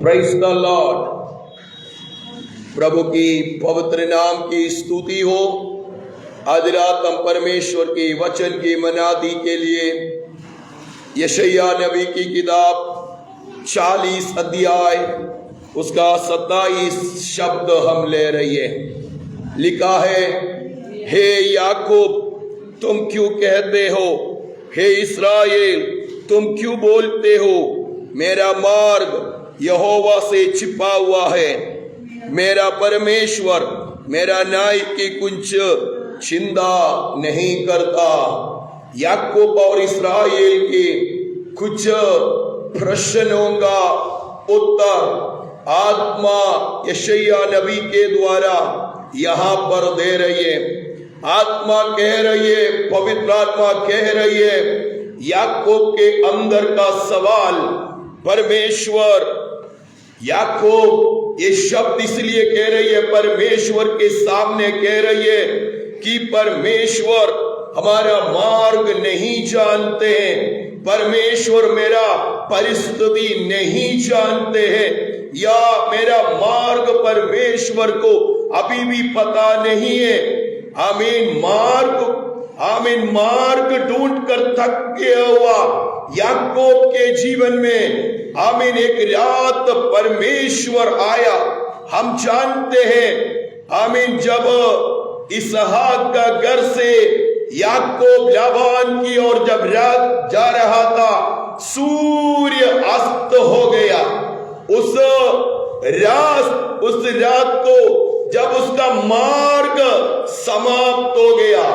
Praise the Lord. प्रभु की पवित्र नाम की स्तुति हो। आज रात हम परमेश्वर के वचन की मनादी के लिए यशायाह नबी की किताब 40 अध्याय उसका 27 शब्द हम ले रहे हैं। लिखा है, हे याकूब तुम क्यों कहते हो, हे इस्राएल तुम क्यों बोलते हो, मेरा मार्ग यहोवा से छिपा हुआ है। मेरा परमेश्वर मेरा न्याय की कुछ चिंता नहीं करता। याकूब और इस्राएल के कुछ प्रश्नों का उत्तर आत्मा यशायाह नबी के द्वारा यहाँ पर दे रही है। आत्मा कह रही है, पवित्र आत्मा कह रही है, याकूब के अंदर का सवाल परमेश्वर, याकूब ये शब्द इसलिए कह रही है, परमेश्वर के सामने कह रही है कि परमेश्वर हमारा मार्ग नहीं जानते हैं, परमेश्वर मेरा परिस्थिति नहीं जानते हैं, या मेरा मार्ग परमेश्वर को अभी भी पता नहीं है। आमीन मार्ग ढूंढ कर थक गया हुआ याकूब के जीवन में एक रात परमेश्वर आया। हम जानते हैं जब इसहाक का घर से याकूब लाबान की ओर जब रात जा रहा था, सूर्य अस्त हो गया। उस रात को जब उसका मार्ग समाप्त हो गया,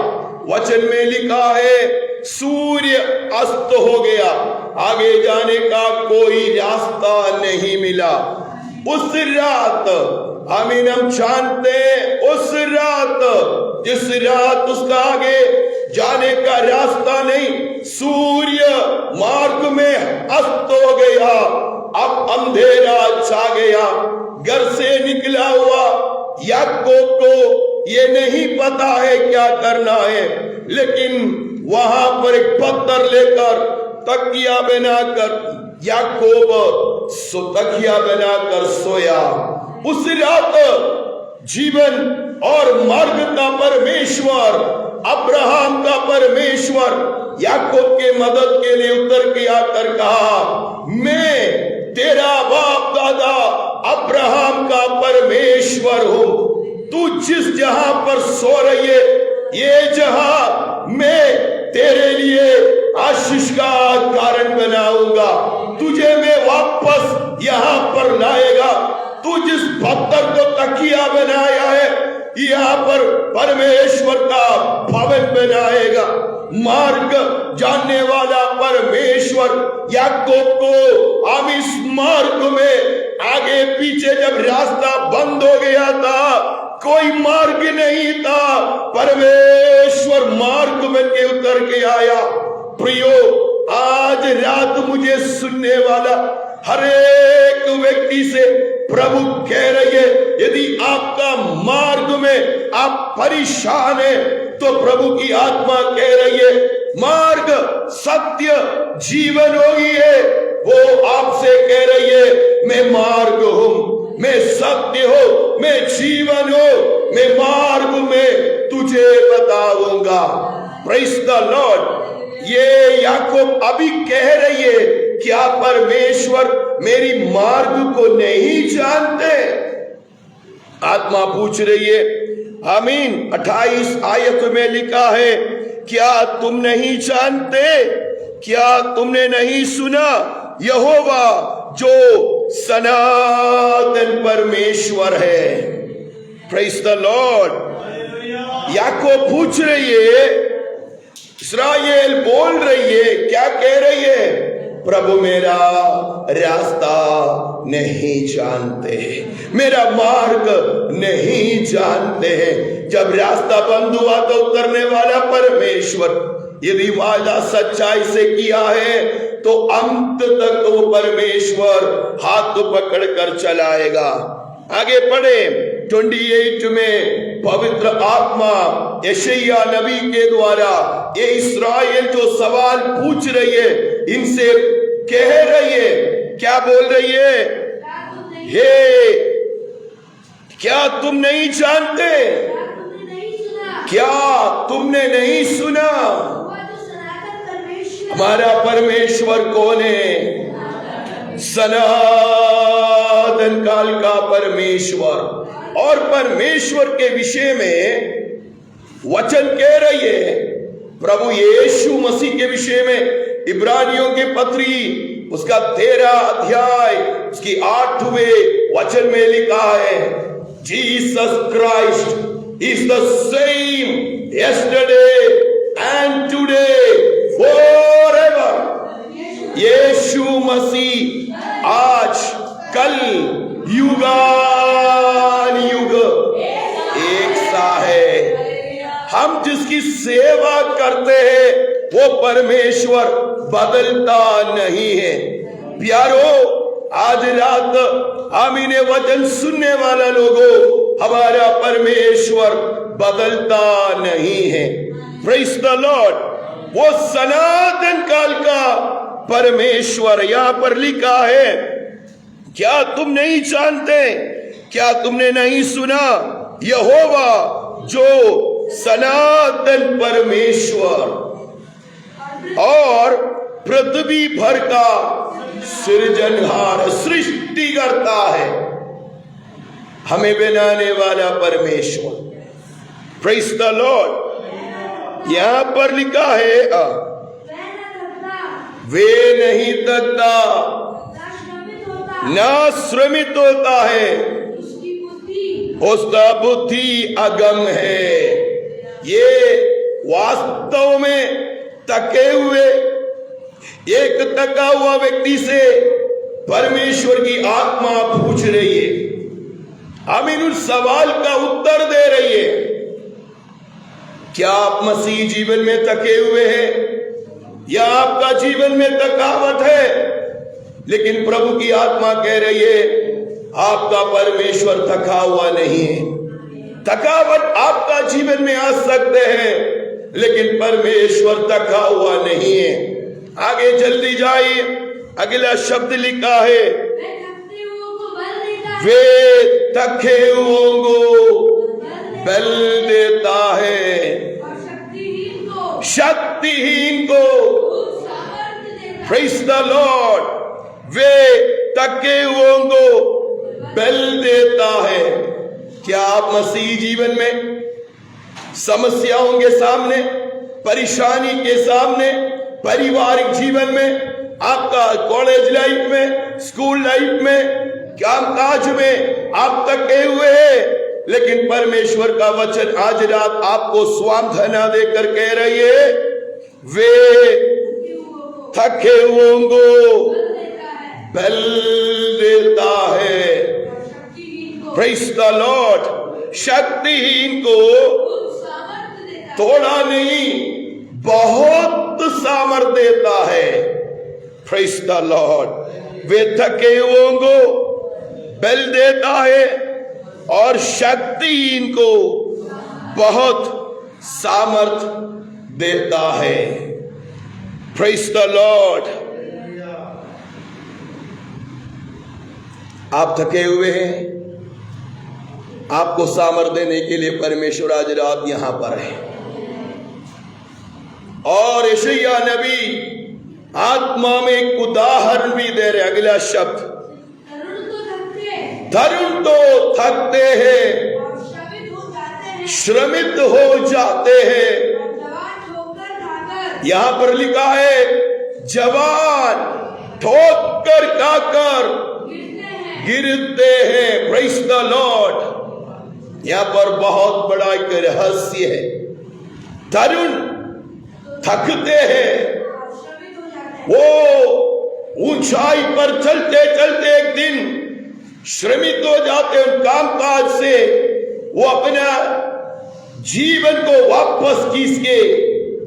वचन में लिखा है सूर्य अस्त हो गया, आगे जाने का कोई रास्ता नहीं मिला। उस रात हम जानते हैं, उस रात जिस रात उसका आगे जाने का रास्ता नहीं, सूर्य मार्ग में अस्त हो गया। अब अंधेरा छा गया। घर से निकला हुआ याकूब को ये नहीं पता है क्या करना है, लेकिन वहां पर एक पत्थर लेकर तकिया बनाकर याकूब तकिया बनाकर सोया। उस रात जीवन और मार्ग का परमेश्वर, अब्राहम का परमेश्वर याकूब के मदद के लिए उतर के आकर कहा, मैं तेरा बाप दादा अब्राहम का परमेश्वर हूं। तू जिस जहां पर सो रही है, ये जहां मैं तेरे लिए आशीष का कारण बनाऊंगा। तुझे मैं वापस यहां पर लाएगा। तू जिस पत्थर को तकिया बनाया है, यहाँ पर परमेश्वर का भवन बनाएगा। मार्ग जानने वाला परमेश्वर याकूब को हम इस मार्ग में आगे पीछे जब रास्ता बंद हो गया था, कोई मार्ग नहीं था, परमेश्वर मार्ग में के उतर के आया। प्रियो, आज रात मुझे सुनने वाला हर एक व्यक्ति से प्रभु कह रही है, यदि आपका मार्ग में आप परेशान है तो प्रभु की आत्मा कह रही है, मार्ग सत्य जीवन वही है। वो आपसे कह रही है, मैं मार्ग हूं, मैं सत्य हूं, मैं जीवन हूं, मैं मार्ग में तुझे बताऊंगा। Praise the Lord. ये याकूब अभी कह रही है, क्या परमेश्वर मेरी मार्ग को नहीं जानते? आत्मा पूछ रही है। आमीन। 28 आयत में लिखा है, क्या तुम नहीं जानते, क्या तुमने नहीं सुना, यहोवा जो सनातन परमेश्वर है। Praise the Lord. याकूब पूछ रही है, इस्राएल बोल रही है, क्या कह रही है? प्रभु मेरा रास्ता नहीं जानते, मेरा मार्ग नहीं जानते हैं। जब रास्ता बंद हुआ तो उतरने वाला परमेश्वर, यदि वादा सच्चाई से किया है तो अंत तक वो परमेश्वर हाथ पकड़ कर चलाएगा। आगे पढ़े 28 में पवित्र आत्मा यशायाह नबी के द्वारा ये इस्राएल जो सवाल पूछ रही है, इनसे कह रही है, क्या बोल रही है? हे क्या तुम नहीं जानते, क्या तुमने नहीं सुना, हमारा परमेश्वर कौन है? सनातन काल का परमेश्वर। और परमेश्वर के विषय में वचन कह रही है, प्रभु यीशु मसीह के विषय में इब्रानियों के पत्री उसका 13 अध्याय उसकी 8वें वचन में लिखा है, Jesus Christ is the same yesterday and today forever. Yeshu Masih आज कल युगान युग एक सा है। हम जिसकी सेवा करते हैं वो परमेश्वर बदलता नहीं है। प्यारो, आज रात हम इन्हें वचन सुनने वाला लोगों, हमारा परमेश्वर बदलता नहीं है। Praise the Lord. वो सनातन काल का परमेश्वर, यहां पर लिखा है, क्या तुम नहीं जानते, क्या तुमने नहीं सुना, यहोवा जो सनातन परमेश्वर और पृथ्वी भर का सृजनहार, सृष्टि करता है, हमें बनाने वाला परमेश्वर। Praise the Lord. यहां पर लिखा है, वे नहीं थकता ना श्रमित होता है, उसका बुद्धि अगम है। ये वास्तव में थके हुए, एक थका हुआ व्यक्ति से परमेश्वर की आत्मा पूछ रही है, हम इन सवाल का उत्तर दे रही है। क्या आप मसीह जीवन में थके हुए हैं या आपका जीवन में थकावट है? लेकिन प्रभु की आत्मा कह रही है, आपका परमेश्वर थका हुआ नहीं है। थकावट आपका जीवन में आ सकते हैं, लेकिन परमेश्वर थका हुआ नहीं है। आगे जल्दी जाइए, अगला शब्द लिखा है, वे थके हुओं को बल देता है, शक्तिहीन को प्रेज़ द लॉर्ड। वे थके हुओं को बल देता है। क्या आप मसीह जीवन में समस्याओं के सामने, परेशानी के सामने, पारिवारिक जीवन में, आपका कॉलेज लाइफ में, स्कूल लाइफ में, कामकाज में आप थके हुए हैं, लेकिन परमेश्वर का वचन आज रात आपको सांत्वना देकर कह रही है, वे थके हुओं को बल देता है। Praise the Lord. शक्तिहीन को थोड़ा नहीं, बहुत सामर्थ देता है। Praise the Lord. वे थके हुओं को बल देता है और शक्तिहीन को बहुत सामर्थ देता है। Praise the Lord. आप थके हुए हैं, आपको सामर्थ देने के लिए परमेश्वर आज रात यहां पर है। और यशायाह नबी आत्मा में एक उदाहरण भी दे रहे। अगला शब्द, तरुण तो थकते हैं, श्रमित हो जाते हैं। यहां पर लिखा है, जवान ठोकर खाकर गिरते हैं। Praise the Lord. यहां पर बहुत बड़ा एक रहस्य है। तरुण थकते हैं, वो ऊंचाई पर चलते चलते एक दिन श्रमित हो जाते हैं कामकाज से। वो अपना जीवन को वापस खींच के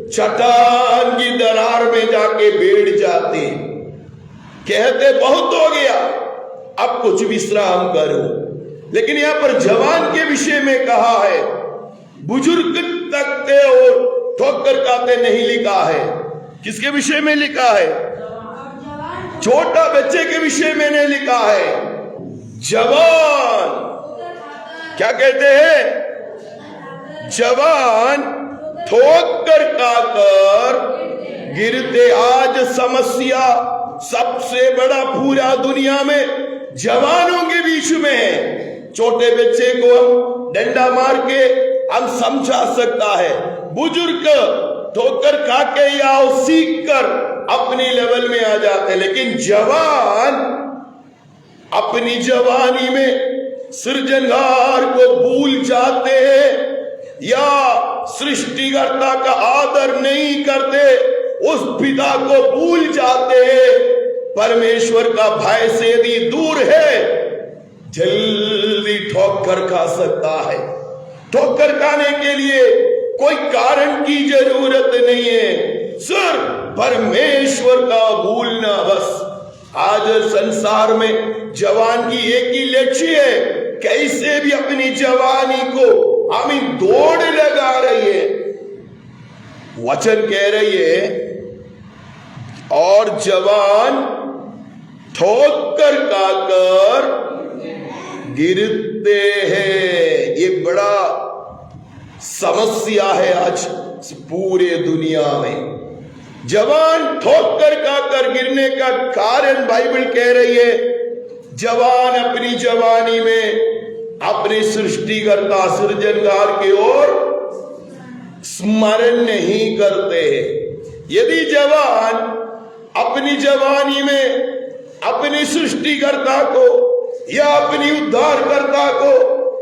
चट्टान की दरार में जाके बैठ जाते, कहते बहुत हो गया, अब कुछ विश्राम करो। लेकिन यहां पर जवान के विषय में कहा है, बुजुर्ग थकते और ठोकर खाते नहीं लिखा है। किसके विषय में लिखा है? छोटा बच्चे के विषय में नहीं लिखा है। जवान क्या कहते हैं? जवान ठोकर खाकर गिरते। आज समस्या सबसे बड़ा पूरा दुनिया में जवानों के बीच में है। छोटे बच्चे को हम डंडा मार के हम समझा सकता है, बुजुर्ग ठोकर खा के या सीख कर अपनी लेवल में आ जाते हैं, लेकिन जवान अपनी जवानी में सृजनहार को भूल जाते हैं या सृष्टिकर्ता का आदर नहीं करते, उस पिता को भूल जाते हैं। परमेश्वर का भय से यदि दूर है, जल्दी ठोकर खा सकता है। ठोकर खाने के लिए कोई कारण की जरूरत नहीं है, सिर्फ परमेश्वर का भूलना बस। आज संसार में जवान की एक ही लक्ष्य है, कैसे भी अपनी जवानी को हम दौड़ लगा रही है। वचन कह रही है, और जवान ठोकर खाकर गिरते हैं। ये बड़ा समस्या है आज पूरे दुनिया में। जवान ठोकर खाकर गिरने का कारण बाइबल कह रही है, जवान अपनी जवानी में अपने सृष्टिकर्ता सृजनहार की ओर स्मरण नहीं करते हैं। यदि जवान अपनी जवानी में अपनी सृष्टिकर्ता को या अपनी उद्धारकर्ता को,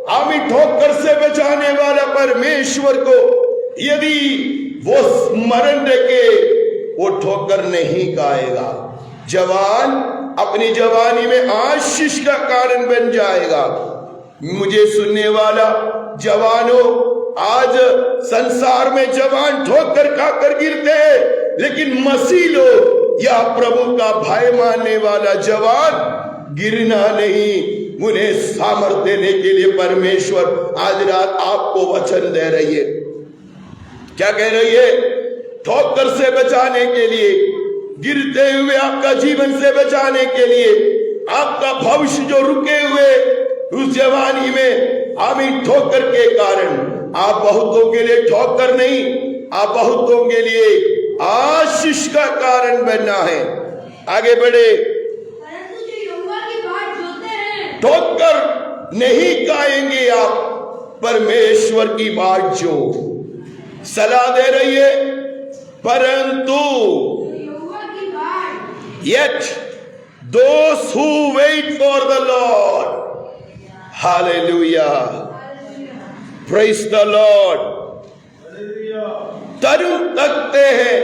हमें ठोकर से बचाने वाला परमेश्वर को यदि वो स्मरण रखे, वो ठोकर नहीं खाएगा। जवान अपनी जवानी में आशीष का कारण बन जाएगा। मुझे सुनने वाला जवानों, आज संसार में जवान ठोकर खाकर गिरते हैं, लेकिन मसीह लोग या प्रभु का भय मानने वाला जवान गिरना नहीं। उन्हें सामर्थ्य देने के लिए परमेश्वर आज रात आपको वचन दे रही है। क्या कह रही है? ठोकर से बचाने के लिए, गिरते हुए आपका जीवन से बचाने के लिए, आपका भविष्य जो रुके हुए उस जवानी में आमीन ठोकर के कारण, आप बहुतों के लिए ठोकर नहीं, आप बहुतों के लिए आशीष का कारण बनना है। आगे बढ़े। ठोकर नहीं खाएंगे आप, परमेश्वर की बात जो सलाह दे रही है, परंतु yet those who wait for the Lord, hallelujah, praise the Lord, तरुण तकते हैं,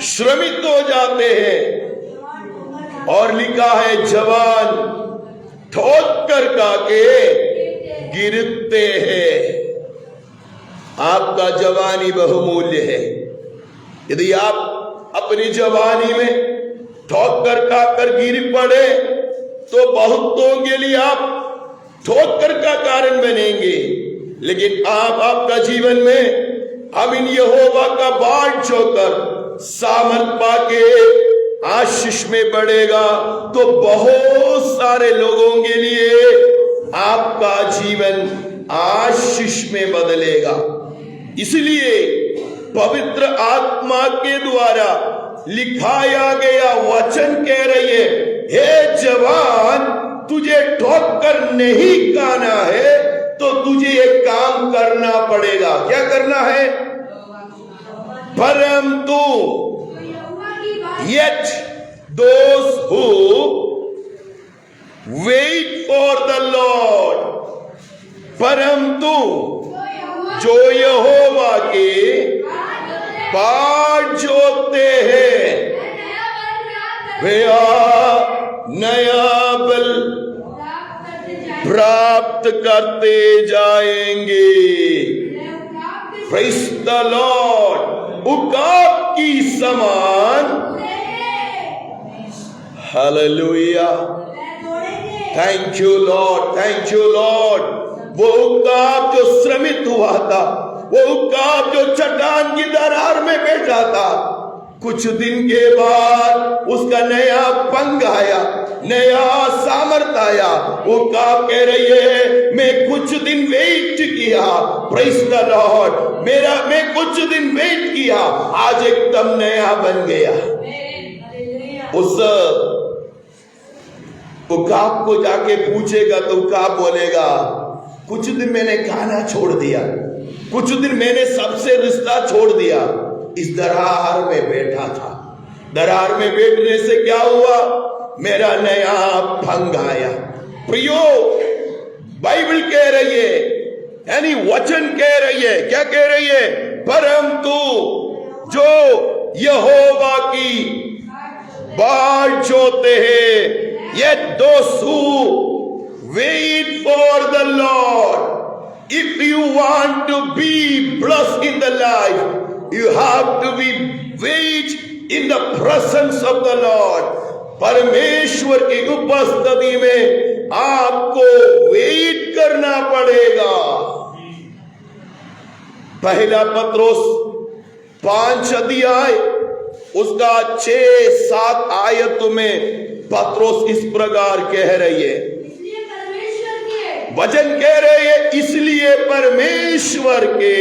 श्रमित हो जाते हैं। और लिखा है, जवान ठोकर खाके गिरते हैं। आपका जवानी बहुमूल्य है। यदि आप अपनी जवानी में ठोकर खाकर गिर पड़े, तो बहुतों के लिए आप ठोकर का कारण बनेंगे। लेकिन आप आपका जीवन में अमीन यहोवा का बाट छोकर सामर्थ पाके आशीष में बढ़ेगा, तो बहुत सारे लोगों के लिए आपका जीवन आशीष में बदलेगा। इसलिए पवित्र आत्मा के द्वारा लिखाया गया वचन कह रही है, हे जवान, तुझे ठोकर नहीं खाना है, तो तुझे एक काम करना पड़ेगा। क्या करना है? परंतु yet those who wait for the Lord, परंतु जो यहोवा के बाट जोते हैं, वे नया बल प्राप्त करते जाएंगे। Praise the Lord। उकाब की समान, hallelujah, thank you Lord, thank you Lord. वो उकाब जो श्रमित हुआ था, वो उकाब जो चट्टान की दरार में बैठा था, कुछ दिन के बाद उसका नया पंख आया, नया सामर्थ आया। वो काम कह रही है मैं कुछ दिन वेट किया, प्रेज द लॉर्ड, मैं कुछ दिन वेट किया, आज एकदम नया बन गया। उस उकाब को जाके पूछेगा तो उकाब बोलेगा कुछ दिन मैंने खाना छोड़ दिया, कुछ दिन मैंने सबसे रिश्ता छोड़ दिया, इस दरार में बैठा था। दरार में बैठने से क्या हुआ, मेरा नया भंग आया। प्रियो, बाइबल कह रही है, यानी वचन कह रही है, क्या कह रही है, परंतु जो यहोवा की बाट जोते हैं, yet those who wait for the Lord, if you want to be blessed in the life, you have to be wait in the presence of the Lord. परमेश्वर की उपस्थिति में आपको वेट करना पड़ेगा। पहला पत्रोस 5 अध्याय उसका 6-7 आयत में पत्रोस इस प्रकार कह रही है, वचन कह रहे हैं इसलिए परमेश्वर के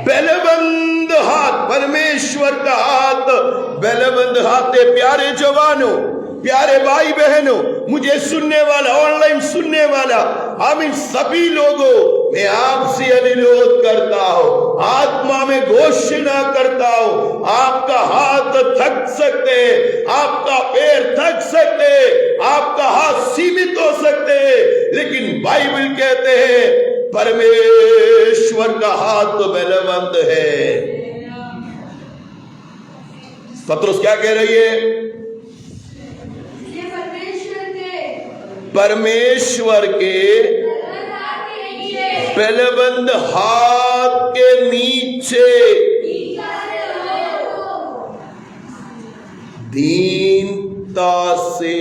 बलबंद हाथ, परमेश्वर का हाथ बलबंद हाथ है। प्यारे जवानों, प्यारे भाई बहनों, मुझे सुनने वाला, ऑनलाइन सुनने वाला, हम इन सभी लोगों मैं आपसे अनुरोध करता हूं, आत्मा में घोषणा करता हूं, आपका हाथ थक सकते, आपका पैर थक सकते, आपका हाथ सीमित हो सकते, लेकिन बाइबल कहते हैं परमेश्वर का हाथ बलवंत है। पत्रोस क्या कह रही है, परमेश्वर के बलबंद हाथ के नीचे दीनता से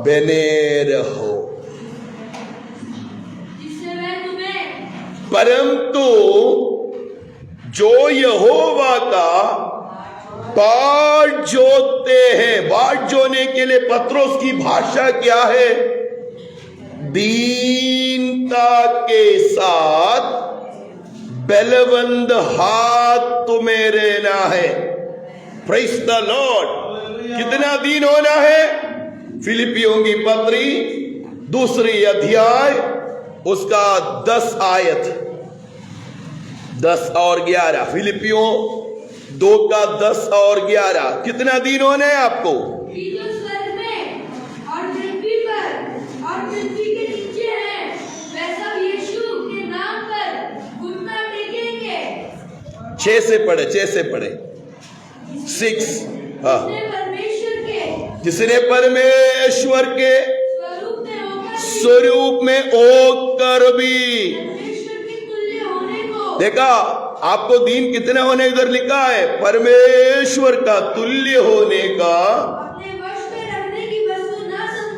बने रहो, परंतु जो यहोवा का बाट जोते हैं, बाट जोने के लिए पत्रोस की भाषा क्या है, दीनता के साथ बलबंद हाथ तुम्हें रहना है। Praise the Lord. कितना दीन होना है, फिलिपियों की पत्री 2 अध्याय उसका 10 आयत 10 और 11, फिलिपियों 2 का 10 और 11, कितना दीन होना है आपको, स्वर्ग में और पृथ्वी पर और पृथ्वी के नीचे है, वैसा यीशु के नाम पर घुटना टेकेंगे। 6 से पढ़े 6। हाँ, जिसने परमेश्वर के स्वरूप में होकर भी, देखा आपको दीन कितना होने इधर लिखा है, परमेश्वर का तुल्य होने का,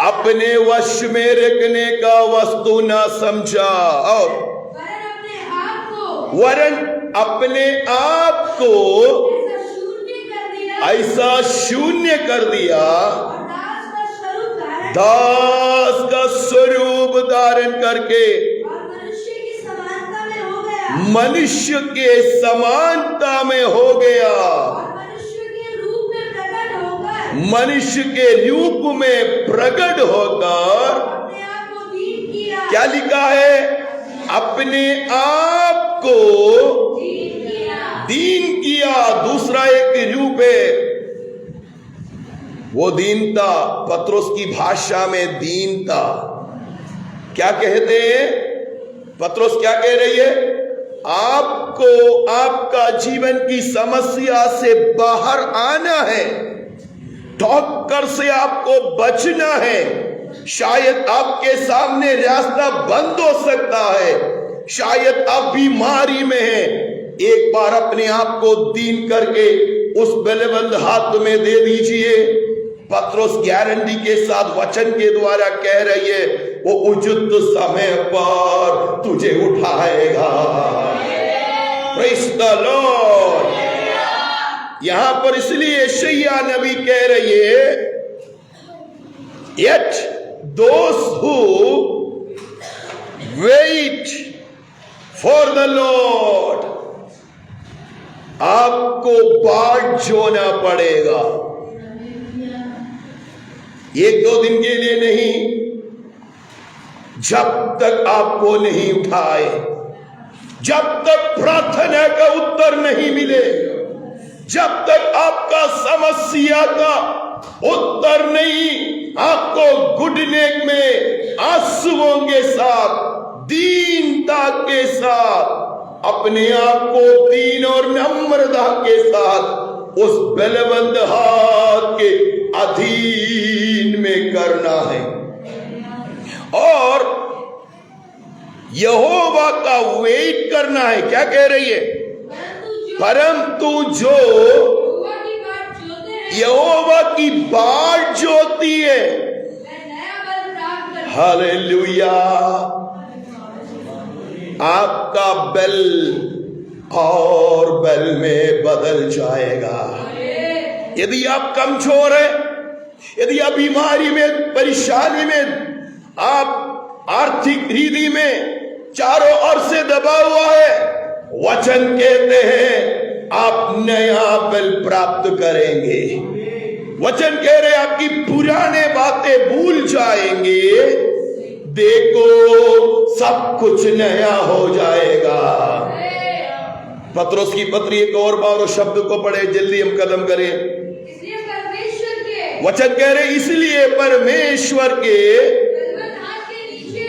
अपने वश में रखने का वस्तु ना समझा, और वरन अपने आप को ऐसा शून्य कर दिया, दास का स्वरूप धारण करके मनुष्य के समानता में हो गया, मनुष्य के रूप में प्रकट होकर क्या लिखा है, अपने आप को दीन किया। दूसरा एक रूप है वो दीनता, पत्रोस की भाषा में दीनता क्या कहते हैं, पत्रोस क्या कह रही है, आपको आपका जीवन की समस्या से बाहर आना है, ठोकर से आपको बचना है। शायद आपके सामने रास्ता बंद हो सकता है, शायद आप बीमारी में हैं, एक बार अपने आप को दीन करके उस बलबंद हाथ में दे दीजिए। पत्रोस गारंटी के साथ वचन के द्वारा कह रही है, वो उचित समय पर तुझे उठाएगा। Praise the Lord. यहां पर इसलिए यशायाह नबी कह रही है, Yet those who wait for the Lord, आपको बाट जोना पड़ेगा। एक दो दिन के लिए नहीं, जब तक आपको नहीं उठाए, जब तक प्रार्थना का उत्तर नहीं मिले, जब तक आपका समस्या का उत्तर नहीं, आपको घुटने में आंसुओं के साथ, दीनता के साथ, अपने आप को दीन और नम्रता के साथ उस बलवंत हाथ के अधीन में करना है। और यहोवा का वेट करना है। क्या कह रही है? परंतु जो यहोवा की बाट जोती है, हालेलुया, आपका बल और बल में बदल जाएगा। यदि आप कमजोर हैं, यदि आप बीमारी में, परेशानी में, आप आर्थिक रीति में चारों ओर से दबा हुआ है, वचन कहते हैं आप नया बल प्राप्त करेंगे। वचन कह रहे आपकी पुराने बातें भूल जाएंगे, देखो सब कुछ नया हो जाएगा। पत्रोस की पत्री एक और बार उस शब्द को पढ़े, जल्दी हम कदम करें। वचन कह रहे इसलिए परमेश्वर के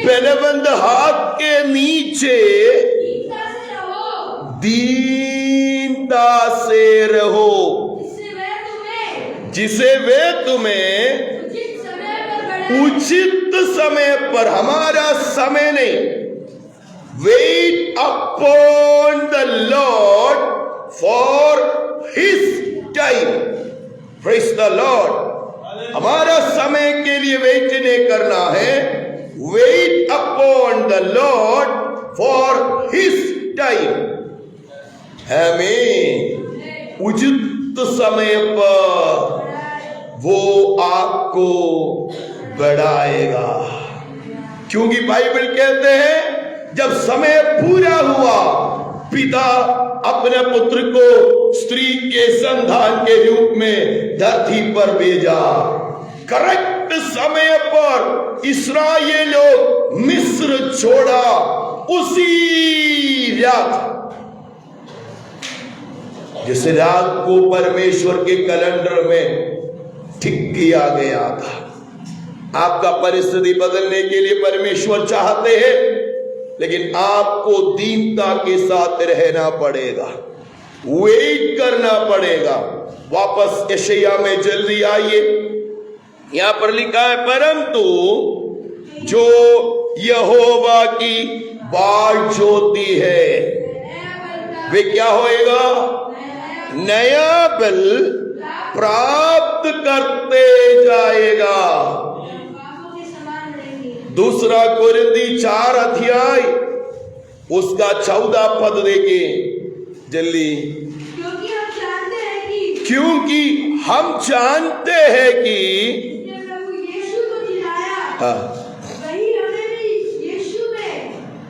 बलवंत हाथ के नीचे दीनता से रहो, जिसे वे तुम्हें उचित समय पर, हमारा समय नहीं, weight upon the Lord for his time. Praise the Lord. हमारा समय के लिए वेट नहीं करना है, weight upon the Lord for his time. हमें उचित समय पर वो आपको बढ़ाएगा, क्योंकि बाइबल कहते हैं जब समय पूरा हुआ, पिता अपने पुत्र को स्त्री के संतान के रूप में धरती पर भेजा। करेक्ट समय पर इस्राएल लोग मिस्र छोड़ा, उसी रात, जिस रात को परमेश्वर के कैलेंडर में ठीक किया गया था। आपका परिस्थिति बदलने के लिए परमेश्वर चाहते हैं, लेकिन आपको दीनता के साथ रहना पड़ेगा, वेट करना पड़ेगा। वापस यशायाह में जल्दी आइए, यहां पर लिखा है, परंतु जो यहोवा की बाट जोती है वे क्या होएगा? नया बल प्राप्त करते जाएगा। दूसरा कोरिन्थी 4 अध्याय उसका 14 पद देखे जल्दी। क्योंकि हम जानते हैं कि प्रभु यीशु को जिलाया, वही हमें भी यीशु में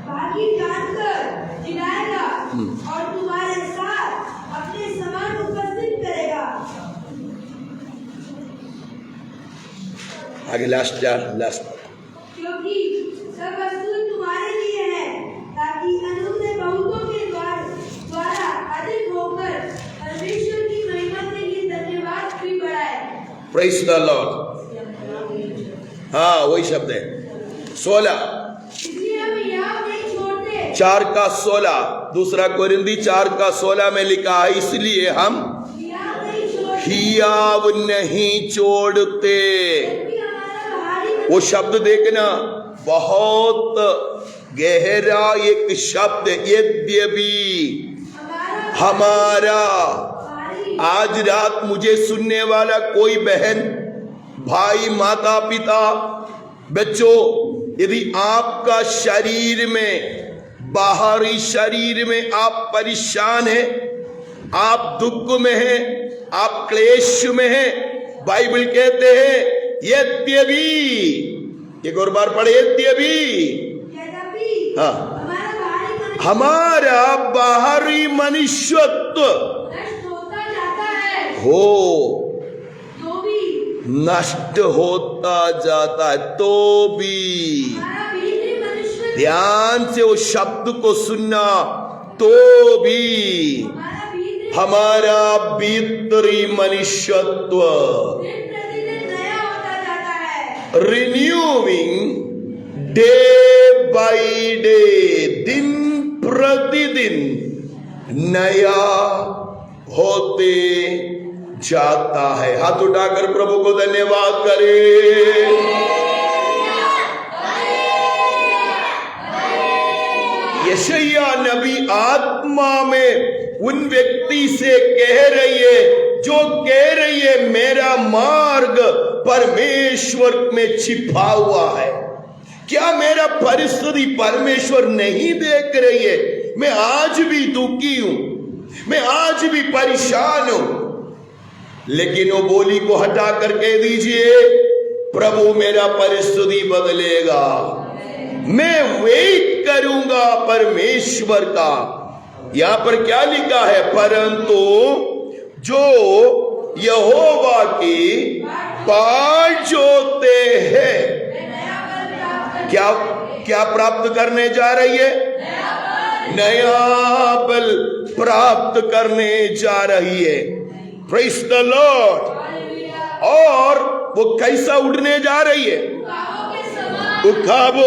भागी जानकर जिलाएगा और तुम्हारे साथ अपने समान उपस्थित करेगा। आगे लास्ट क्योंकि सब वस्तु तुम्हारे लिए है, ताकि अनुग्रह बहुतों के द्वारा अधिक होकर परमेश्वर की महिमा के लिए धन्यवाद भी बढ़ाए। Praise the Lord. हाँ, वही शब्द है 16, इसलिए हम याव नहीं छोड़ते। 4 का 16, दूसरा कोरिन्थी 4 का 16 में लिखा है, इसलिए हम हियाव नहीं छोड़ते। वो शब्द देखना, बहुत गहरा एक शब्द, यद्यपि हमारा। आज रात मुझे सुनने वाला कोई बहन, भाई, माता पिता, बच्चों, यदि आपका शरीर में, बाहरी शरीर में आप परेशान हैं, आप दुख में हैं, आप क्लेश में हैं, बाइबल कहते हैं यद्यपि, एक और बार पढ़े, यद्यपि, यद्यपि हाँ, हमारा बाहरी मनुष्यत्व नष्ट होता जाता है, तो भी नष्ट होता जाता है, तो भी, हमारा भीतरी मनुष्य, ध्यान से वो शब्द को सुनना, तो भी हमारा भीतरी मनुष्यत्व दिन प्रतिदिन नया होता जाता है, रिन्यूइंग डे बाय डे, दिन प्रतिदिन नया होते जाता है। हाथ उठाकर प्रभु को धन्यवाद करें। यशायाह नबी आत्मा में उन व्यक्ति से कह रही है, जो कह रही है मेरा मार्ग परमेश्वर में छिपा हुआ है। क्या मेरा परिस्थिति परमेश्वर नहीं देख रही है? मैं आज भी दुखी हूं, मैं आज भी परेशान हूं, लेकिन वो बोली को हटा कर कह दीजिए, प्रभु मेरा परिस्थिति बदलेगा, मैं वेट करूंगा परमेश्वर का। यहां पर क्या लिखा है? परंतु जो यहोवा की बाट जोते हैं, क्या क्या प्राप्त करने जा रही है? नया बल प्राप्त करने जा रही है। Praise the Lord. और वो कैसा उड़ने जा रही है? उखाबों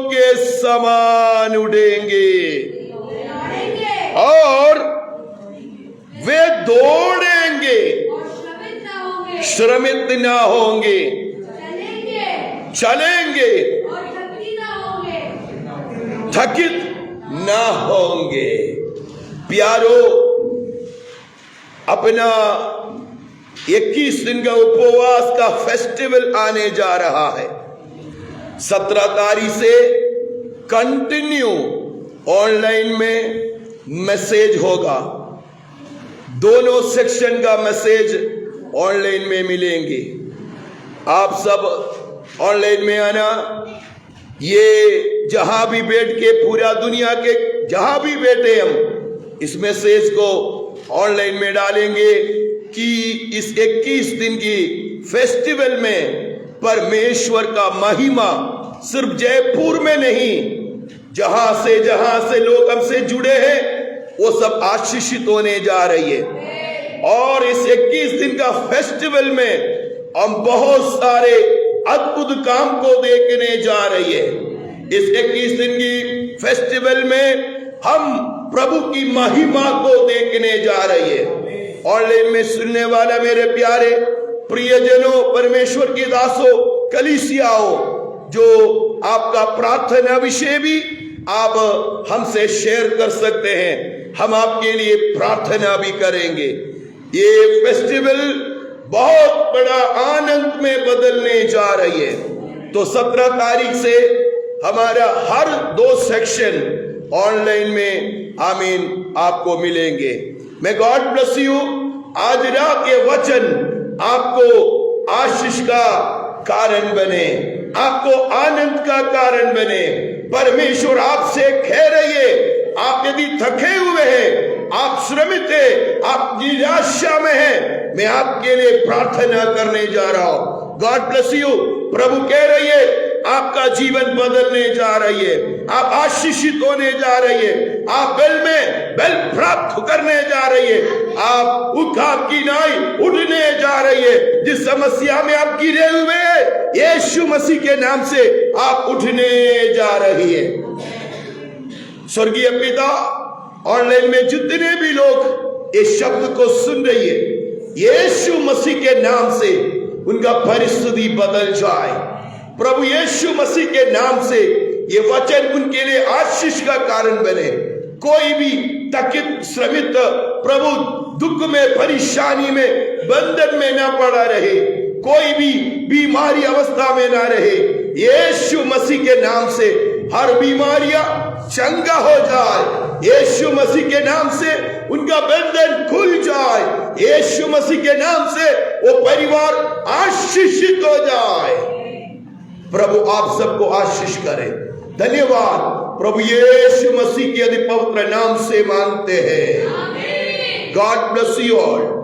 के समान उड़ेंगे और वे दौड़ेंगे, श्रमित ना होंगे, चलेंगे, थकित ना होंगे। प्यारो, अपना 21 दिन का उपवास का फेस्टिवल आने जा रहा है। 17 तारीख से कंटिन्यू ऑनलाइन में मैसेज होगा, दोनों सेक्शन का मैसेज ऑनलाइन में मिलेंगे। आप सब ऑनलाइन में आना। ये जहां भी बैठ के, पूरा दुनिया के जहां भी बैठे, हम इस मैसेज को ऑनलाइन में डालेंगे कि इस 21 दिन की फेस्टिवल में परमेश्वर का महिमा सिर्फ जयपुर में नहीं, जहां से लोग हमसे जुड़े हैं वो सब आशीषित होने जा रही है। और इस 21 दिन का फेस्टिवल में हम बहुत सारे अद्भुत काम को देखने जा रही है। इस 21 दिन की फेस्टिवल में हम प्रभु की महिमा को देखने जा रही है। ऑनलाइन में सुनने वाला मेरे प्यारे प्रियजनों, परमेश्वर के दासों, कलीसियाओं, जो आपका प्रार्थना विषय भी आप हमसे शेयर कर सकते हैं, हम आपके लिए प्रार्थना भी करेंगे। ये फेस्टिवल बहुत बड़ा आनंद में बदलने जा रही है। तो 17 तारीख से हमारा हर 2 सेक्शन ऑनलाइन में आमीन आपको मिलेंगे। मैं गॉड ब्लेस यू। आज रात के वचन आपको आशीष का कारण बने, आपको आनंद का कारण बने। परमेश्वर आपसे कह रही है, आप यदि थके हुए हैं, आप श्रमित हैं, आप निराशा में हैं, मैं आपके लिए प्रार्थना करने जा रहा हूं। God bless you. प्रभु कह रही है, आपका जीवन बदलने जा रही है, आप आशीषित होने जा रही है, आप बल प्राप्त करने जा रही है, आप उखाब की नाई उठने जा रही है। जिस समस्या में आप गिरे हुए हैं, यीशु मसीह के नाम से आप उठने जा रही है। स्वर्गीय पिता, ऑनलाइन में जितने भी लोग इस शब्द को सुन रही है, यीशु मसीह के नाम से उनका परिस्थिति बदल जाए। प्रभु यीशु मसीह के नाम से ये वचन उनके लिए आशीष का कारण बने। कोई भी थकित, श्रमित, प्रभु दुख में, परेशानी में, बंधन में ना पड़ा रहे, कोई भी बीमारी अवस्था में ना रहे। यीशु मसीह के नाम से हर बीमारियां चंगा हो जाए। यीशु मसीह के नाम से उनका बंधन खुल जाए। यीशु मसीह के नाम से वो परिवार आशीषित हो जाए। प्रभु आप सबको आशीष करे। धन्यवाद प्रभु यीशु मसीह के अति पवित्र नाम से मांगते हैं। God bless you all.